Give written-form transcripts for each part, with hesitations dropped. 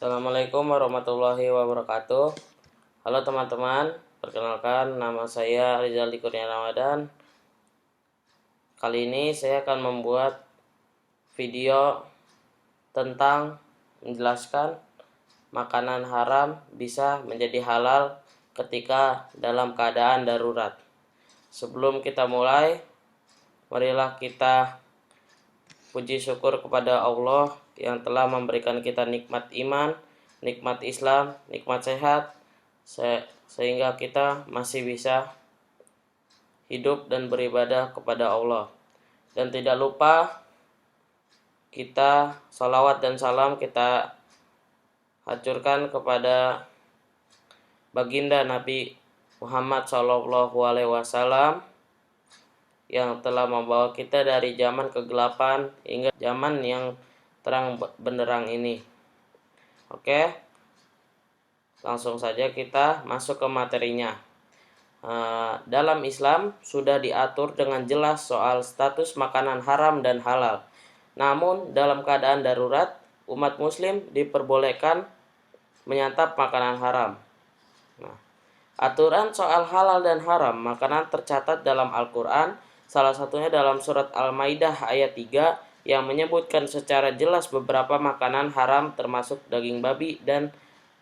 Assalamualaikum warahmatullahi wabarakatuh. Halo teman-teman, perkenalkan nama saya Rizal Kurnia Ramadan. Kali ini saya akan membuat video tentang menjelaskan makanan haram bisa menjadi halal ketika dalam keadaan darurat. Sebelum kita mulai, marilah kita puji syukur kepada Allah yang telah memberikan kita nikmat iman, nikmat Islam, nikmat sehat, sehingga kita masih bisa hidup dan beribadah kepada Allah. Dan tidak lupa kita salawat dan salam kita hancurkan kepada baginda Nabi Muhammad SAW yang telah membawa kita dari zaman kegelapan hingga zaman yang terang benderang ini. Oke, langsung saja kita masuk ke materinya. Dalam Islam sudah diatur dengan jelas soal status makanan haram dan halal. Namun dalam keadaan darurat, umat muslim diperbolehkan menyantap makanan haram. Aturan soal halal dan haram makanan tercatat dalam Al-Quran, salah satunya dalam surat Al-Maidah ayat 3 yang menyebutkan secara jelas beberapa makanan haram termasuk daging babi dan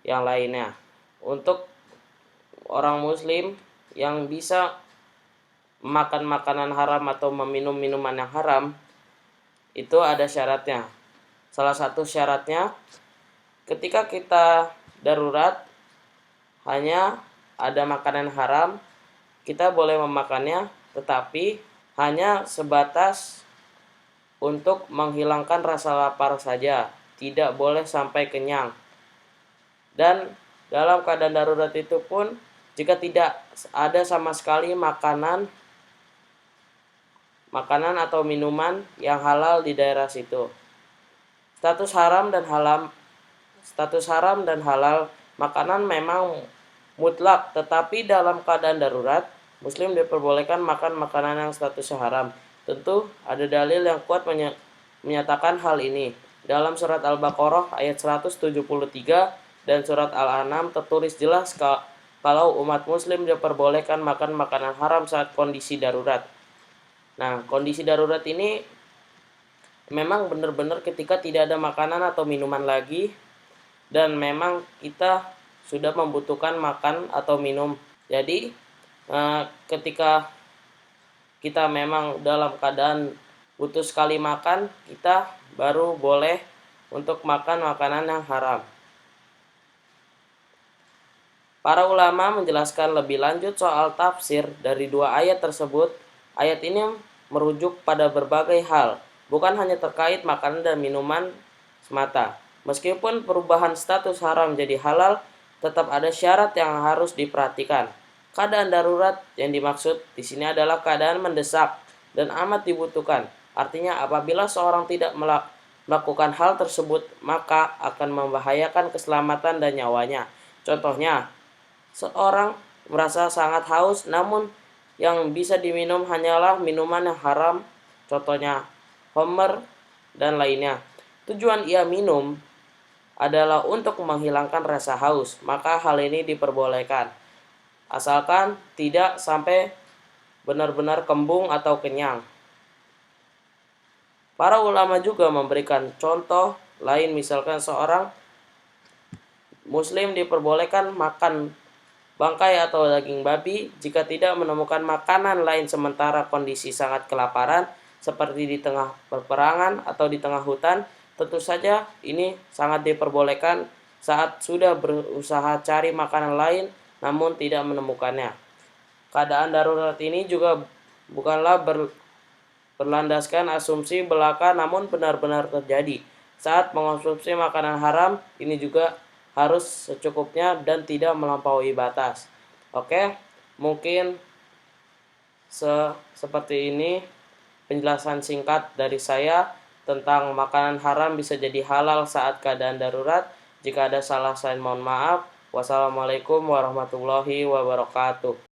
yang lainnya. Untuk orang muslim yang bisa makan makanan haram atau meminum minuman yang haram, itu ada syaratnya. Salah satu syaratnya, ketika kita darurat hanya ada makanan haram, kita boleh memakannya, tetapi hanya sebatas untuk menghilangkan rasa lapar saja, tidak boleh sampai kenyang. Dan dalam keadaan darurat itu pun, jika tidak ada sama sekali makanan atau minuman yang halal di daerah situ. Status haram dan halal makanan memang mutlak, tetapi dalam keadaan darurat, muslim diperbolehkan makan makanan yang statusnya haram. Tentu ada dalil yang kuat menyatakan hal ini. Dalam surat Al-Baqarah ayat 173 dan surat Al-An'am tertulis jelas kalau umat muslim diperbolehkan makan makanan haram saat kondisi darurat. Nah, kondisi darurat ini memang benar-benar ketika tidak ada makanan atau minuman lagi dan memang kita sudah membutuhkan makan atau minum. Jadi ketika kita memang dalam keadaan butuh sekali makan, kita baru boleh untuk makan makanan yang haram. Para ulama menjelaskan lebih lanjut soal tafsir dari dua ayat tersebut. Ayat ini merujuk pada berbagai hal, bukan hanya terkait makanan dan minuman semata. Meskipun perubahan status haram jadi halal, tetap ada syarat yang harus diperhatikan. Keadaan darurat yang dimaksud di sini adalah keadaan mendesak dan amat dibutuhkan. Artinya apabila seorang tidak melakukan hal tersebut, maka akan membahayakan keselamatan dan nyawanya. Contohnya, seorang merasa sangat haus namun yang bisa diminum hanyalah minuman yang haram, contohnya homer dan lainnya. Tujuan ia minum adalah untuk menghilangkan rasa haus, maka hal ini diperbolehkan, asalkan tidak sampai benar-benar kembung atau kenyang. Para ulama juga memberikan contoh lain, misalkan seorang muslim diperbolehkan makan bangkai atau daging babi jika tidak menemukan makanan lain sementara kondisi sangat kelaparan seperti di tengah peperangan atau di tengah hutan. Tentu saja ini sangat diperbolehkan saat sudah berusaha cari makanan lain namun tidak menemukannya. Keadaan darurat ini juga bukanlah berlandaskan asumsi belaka namun benar-benar terjadi. Saat mengonsumsi makanan haram ini juga harus secukupnya dan tidak melampaui batas. Oke, mungkin seperti ini penjelasan singkat dari saya tentang makanan haram bisa jadi halal saat keadaan darurat. Jika ada salah saya mohon maaf. Wassalamualaikum warahmatullahi wabarakatuh.